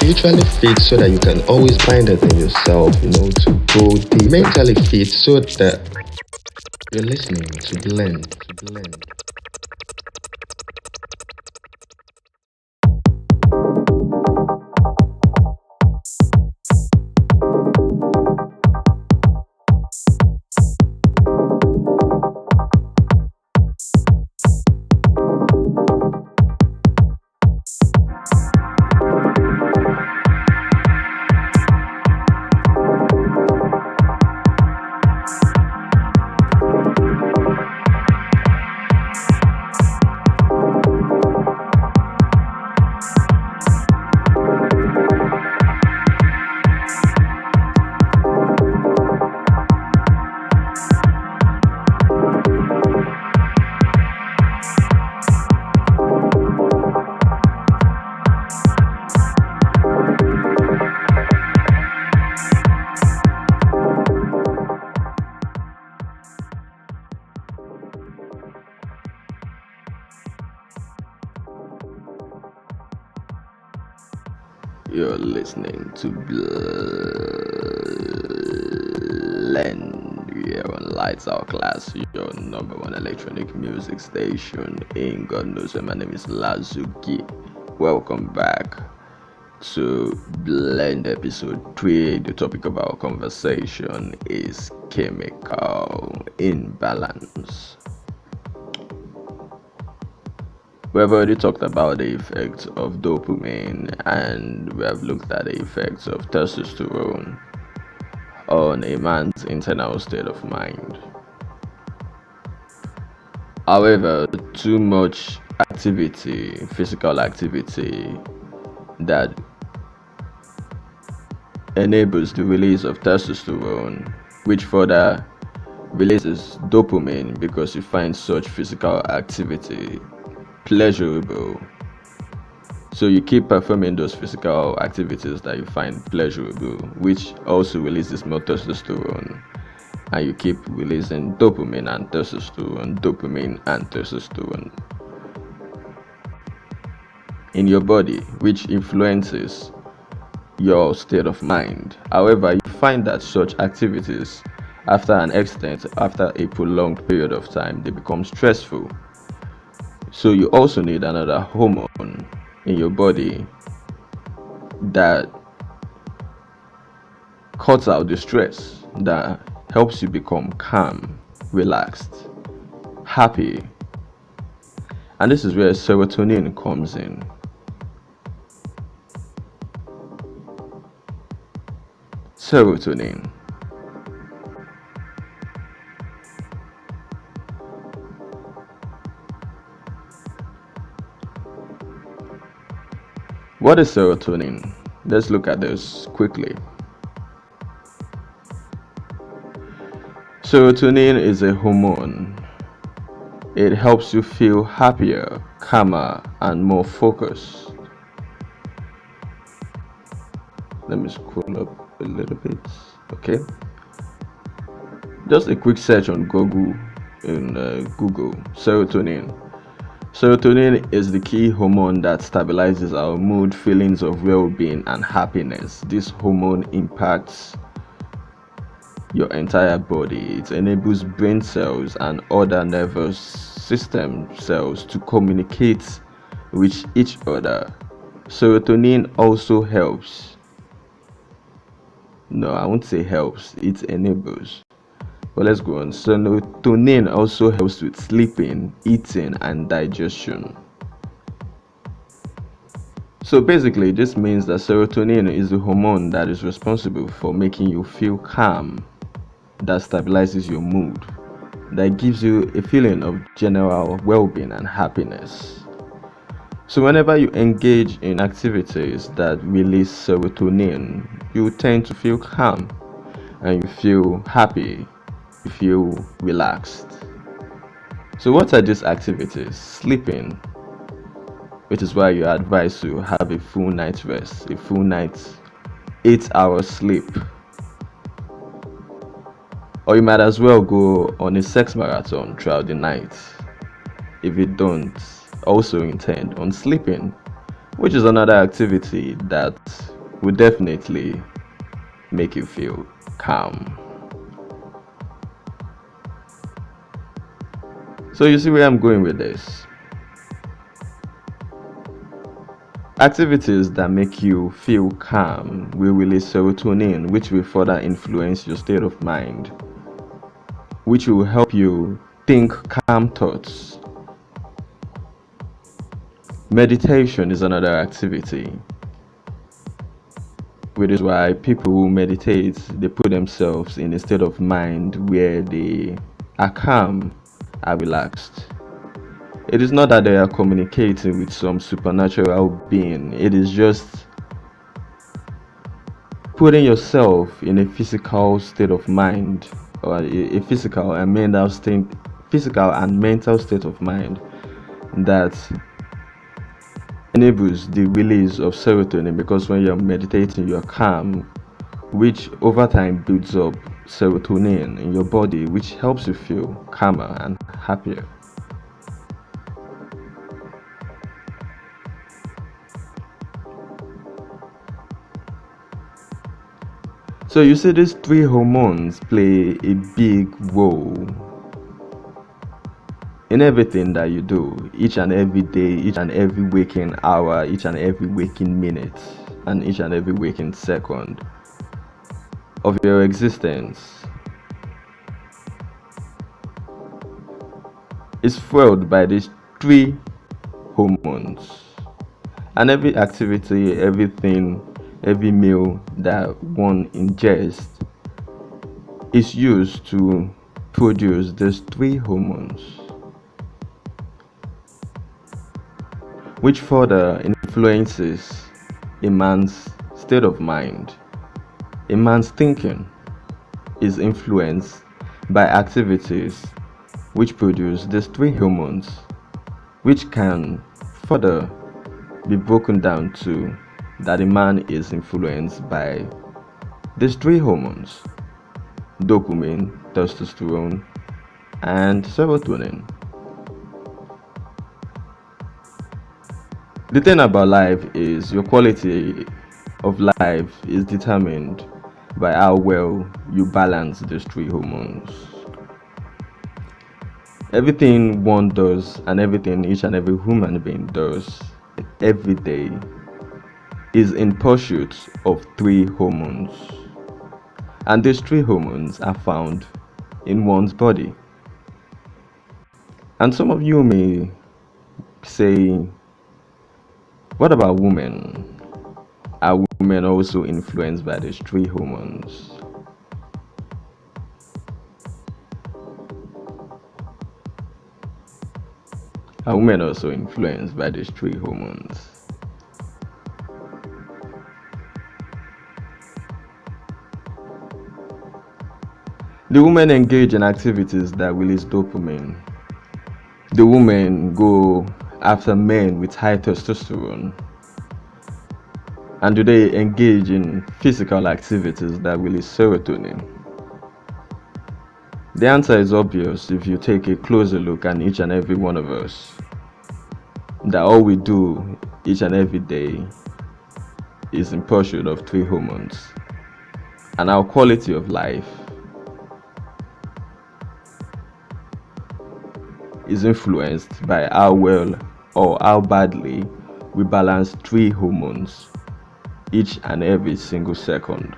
spiritually fit so that you can always find it in yourself, to go deep. Mentally fit so that you're listening to blend. You're listening to Blend here on Lightsoutclass, your number one electronic music station in God knows where. My name is Lázougi. Welcome back to Blend episode 3. The topic of our conversation is chemical imbalance. We've already talked about the effects of dopamine, and we have looked at the effects of testosterone on a man's internal state of mind. However, too much activity, physical activity that enables the release of testosterone, which further releases dopamine because you find such physical activity pleasurable. So you keep performing those physical activities that you find pleasurable, which also releases more testosterone, and you keep releasing dopamine and testosterone in your body, which influences your state of mind. However, you find that such activities, after an extent, after a prolonged period of time, they become stressful. So you also need another hormone in your body that cuts out the stress, that helps you become calm, relaxed, happy. And this is where serotonin comes in. Serotonin. What is serotonin? Let's look at this quickly. Serotonin is a hormone. It helps you feel happier, calmer, and more focused. Let me scroll up a little bit. Okay. Just a quick search on Google. Serotonin. Serotonin is the key hormone that stabilizes our mood, feelings of well-being, and happiness. This hormone impacts your entire body. It enables brain cells and other nervous system cells to communicate with each other. Serotonin also helps. No, I won't say helps. It enables. But let's go on. Serotonin also helps with sleeping, eating, and digestion. So basically, this means that serotonin is the hormone that is responsible for making you feel calm, that stabilizes your mood, that gives you a feeling of general well-being and happiness. So whenever you engage in activities that release serotonin, you tend to feel calm and you feel happy. You feel relaxed. So what are these activities? Sleeping, which is why you are advised to have a full night's rest, a full night's 8-hour sleep. Or you might as well go on a sex marathon throughout the night if you don't also intend on sleeping, which is another activity that will definitely make you feel calm. So you see where I'm going with this. Activities that make you feel calm will release serotonin, which will further influence your state of mind, which will help you think calm thoughts. Meditation is another activity, which is why people who meditate, they put themselves in a state of mind where they are calm, are relaxed. It is not that they are communicating with some supernatural being, it is just putting yourself in a physical state of mind, or a physical and mental state of mind that enables the release of serotonin, because when you're meditating you're calm, which over time builds up serotonin in your body, which helps you feel calmer and happier. So you see, these three hormones play a big role in everything that you do, each and every day, each and every waking hour, each and every waking minute, and each and every waking second of your existence is fueled by these three hormones. And every activity, everything, every meal that one ingests is used to produce these three hormones, which further influences a man's state of mind. A man's thinking is influenced by activities which produce these three hormones, which can further be broken down to that a man is influenced by these three hormones: dopamine, testosterone, and serotonin. The thing about life is your quality of life is determined by how well you balance these three hormones. Everything one does and everything each and every human being does every day is in pursuit of three hormones, and these three hormones are found in one's body. And some of you may say, what about women? Are women also influenced by these three hormones? Are women also influenced by these three hormones? The women engage in activities that release dopamine. The women go after men with high testosterone. And do they engage in physical activities that release serotonin? The answer is obvious if you take a closer look at each and every one of us. That all we do each and every day is in pursuit of three hormones. And our quality of life is influenced by how well or how badly we balance three hormones each and every single second.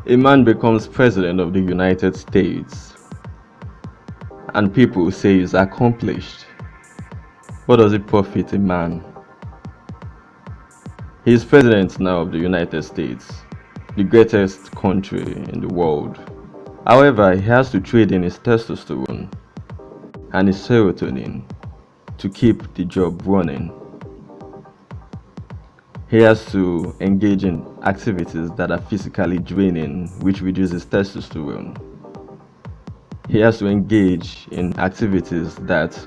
A man becomes president of the United States and people say he's accomplished. What does it profit a man? He is president now of the United States, the greatest country in the world. However, he has to trade in his testosterone and his serotonin to keep the job running. He has to engage in activities that are physically draining, which reduces testosterone. He has to engage in activities that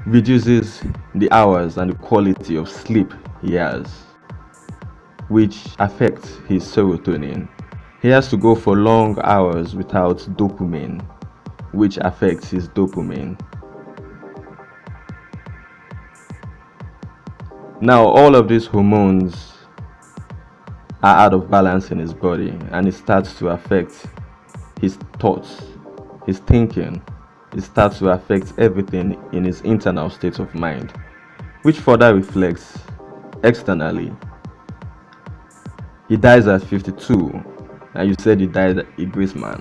reduces the hours and the quality of sleep he has, which affects his serotonin. He has to go for long hours without dopamine, which affects his dopamine. Now, all of these hormones are out of balance in his body, and it starts to affect his thoughts, his thinking. It starts to affect everything in his internal state of mind, which further reflects externally. He dies at 52, and you said he died a great man.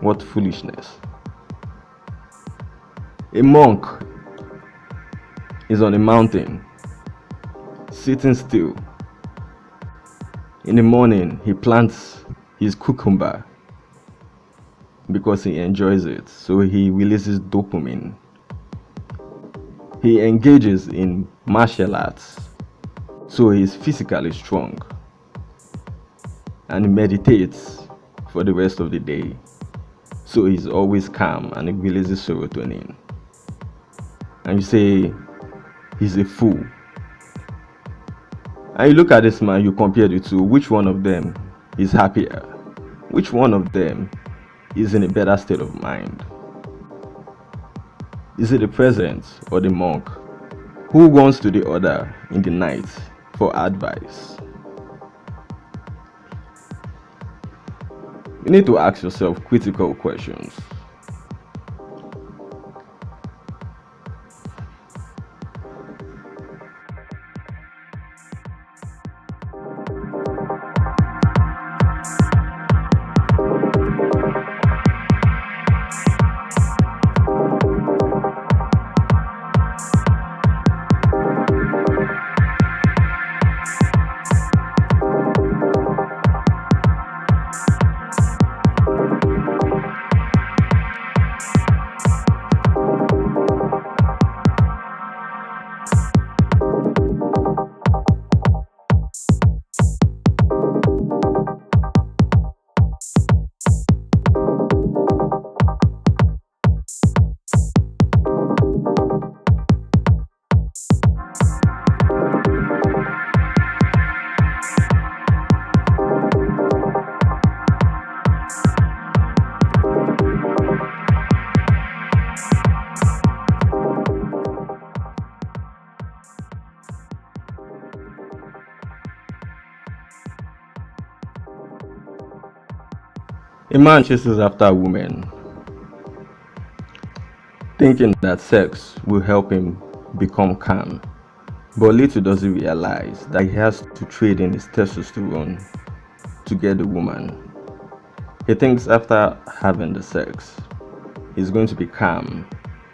What foolishness. A monk is on a mountain, sitting still. In the morning, he plants his cucumber because he enjoys it, so he releases dopamine. He engages in martial arts, so he is physically strong, and he meditates for the rest of the day, so he's always calm and he releases serotonin. And you say he's a fool. And you look at this man, you compare the two. Which one of them is happier? Which one of them is in a better state of mind? Is it the president or the monk? Who runs to the other in the night for advice? You need to ask yourself critical questions. A man chases after a woman, thinking that sex will help him become calm, but little does he realize that he has to trade in his testosterone to get the woman. He thinks after having the sex, he's going to be calm,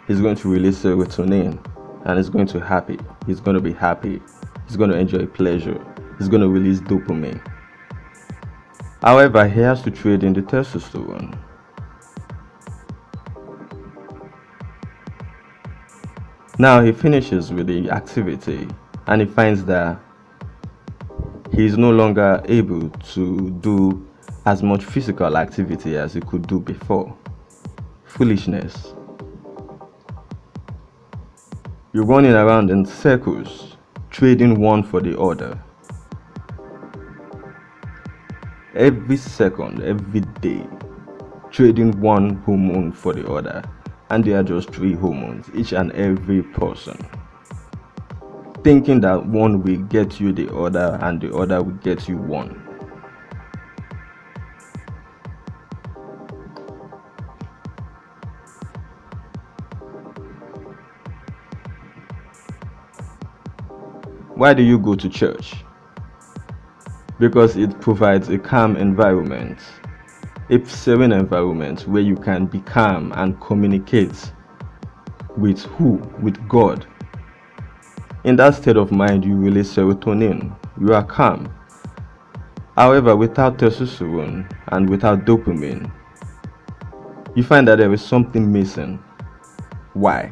he's going to release serotonin, and he's going to happy. He's going to be happy, he's going to enjoy pleasure, he's going to release dopamine. However, he has to trade in the testosterone. Now he finishes with the activity and he finds that he is no longer able to do as much physical activity as he could do before. Foolishness. You're running around in circles, trading one for the other. Every second, every day, trading one hormone for the other, and there are just 3 hormones, each and every person, thinking that one will get you the other and the other will get you one. Why do you go to church? because it provides a calm environment, a serene environment where you can be calm and communicate with who? With God. In that state of mind, you release serotonin. You are calm. However, without testosterone and without dopamine, you find that there is something missing. Why?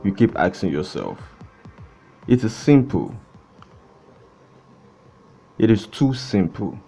You keep asking yourself. It is simple. It is too simple.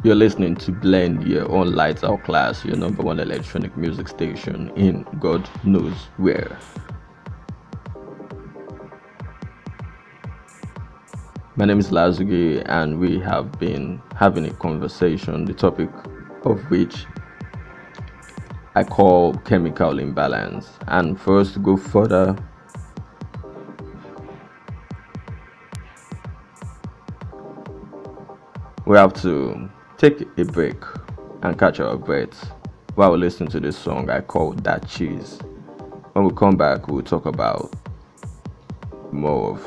You're listening to Blend here on Lightsoutclass, your number one electronic music station in God knows where. My name is Lázougi, and we have been having a conversation, the topic of which I call chemical imbalance. And for us to go further, we have to take a break and catch our breath while we listen to this song I call That Cheese. When we come back, we'll talk about more of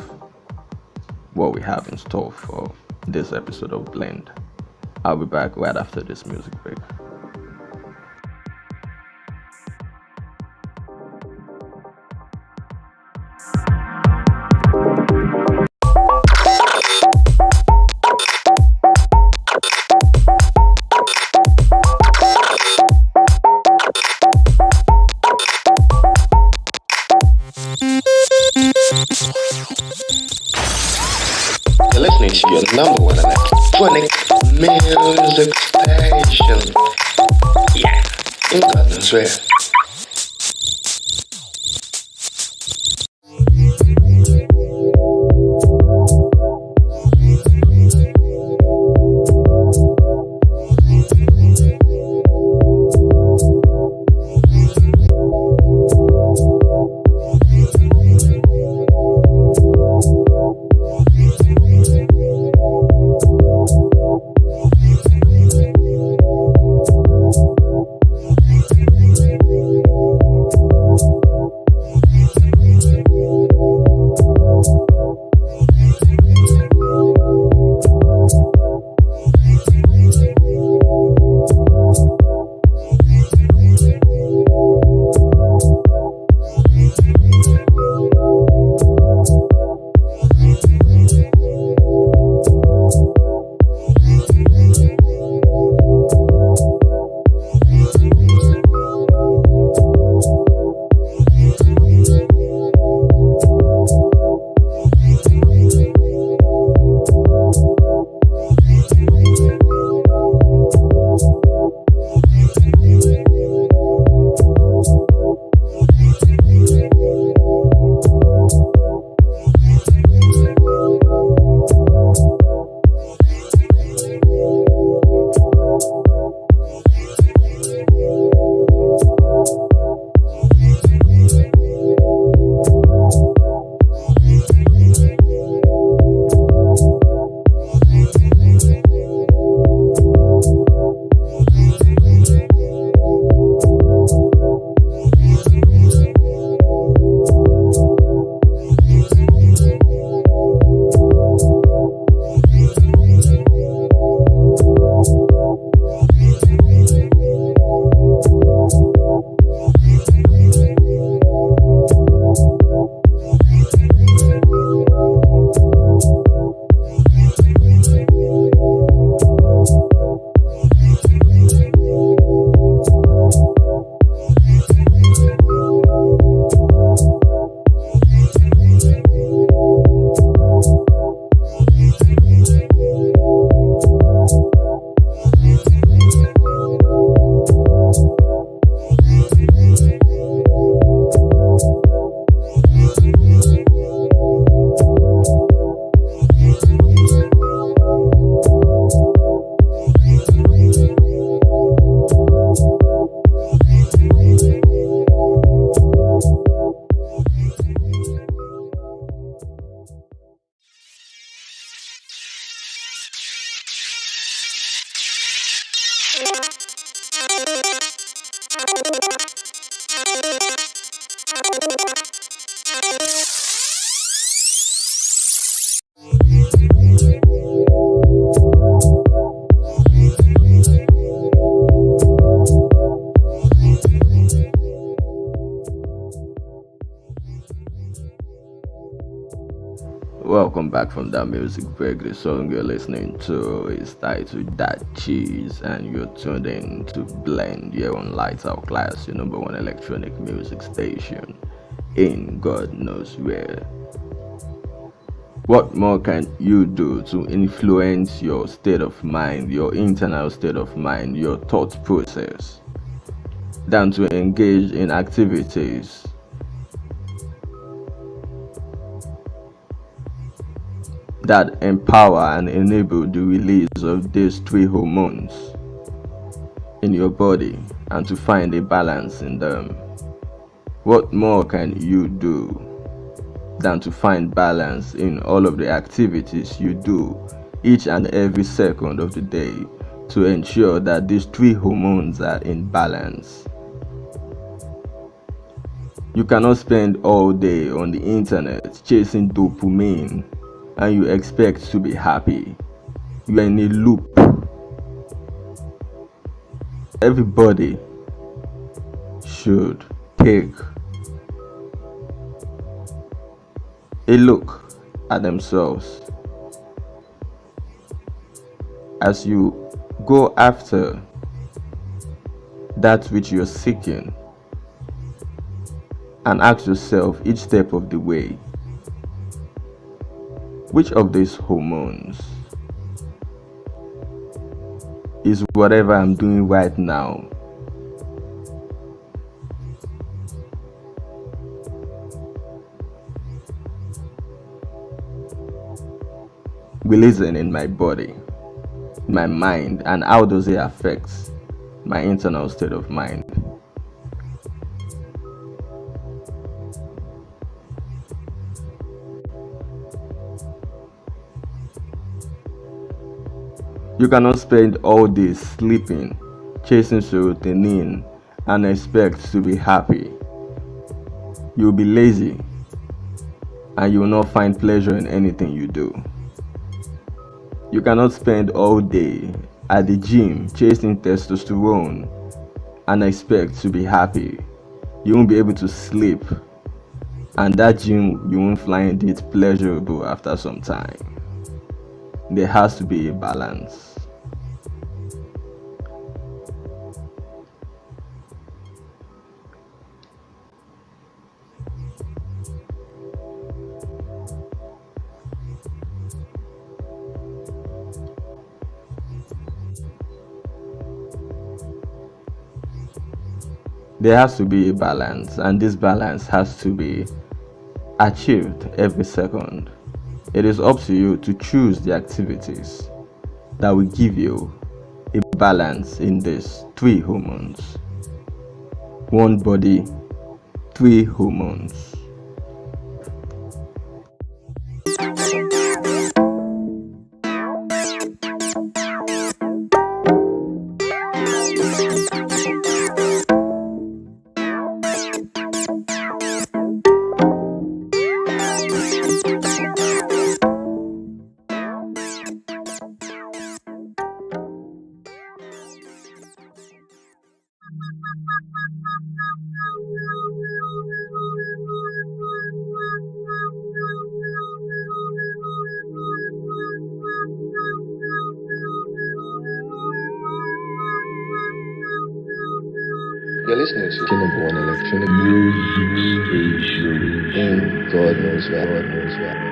what we have in store for this episode of Blend. I'll be back right after this music break. You're listening to your number one electronic music station. Yeah, in God knows where. Welcome back from that music break. The song you're listening to is titled That Cheese, and you're tuned in to Blend here on Lightsoutclass, your number one electronic music station in God knows where. What more can you do to influence your state of mind, your internal state of mind, your thought process, than to engage in activities that empower and enable the release of these three hormones in your body and to find a balance in them? What more can you do than to find balance in all of the activities you do each and every second of the day to ensure that these three hormones are in balance? You cannot spend all day on the internet chasing dopamine and you expect to be happy. You are in a loop. Everybody should take a look at themselves as you go after that which you're seeking, and ask yourself each step of the way, which of these hormones is whatever I'm doing right now releasing in my body, my mind, and how does it affect my internal state of mind? You cannot spend all day sleeping, chasing serotonin, and expect to be happy. You'll be lazy, and you will not find pleasure in anything you do. You cannot spend all day at the gym chasing testosterone and expect to be happy. You won't be able to sleep, and that gym, you won't find it pleasurable after some time. There has to be a balance. There has to be a balance, and this balance has to be achieved every second. It is up to you to choose the activities that will give you a balance in these three hormones. One body, three hormones. You're listening to the number one electronic music station in God knows where.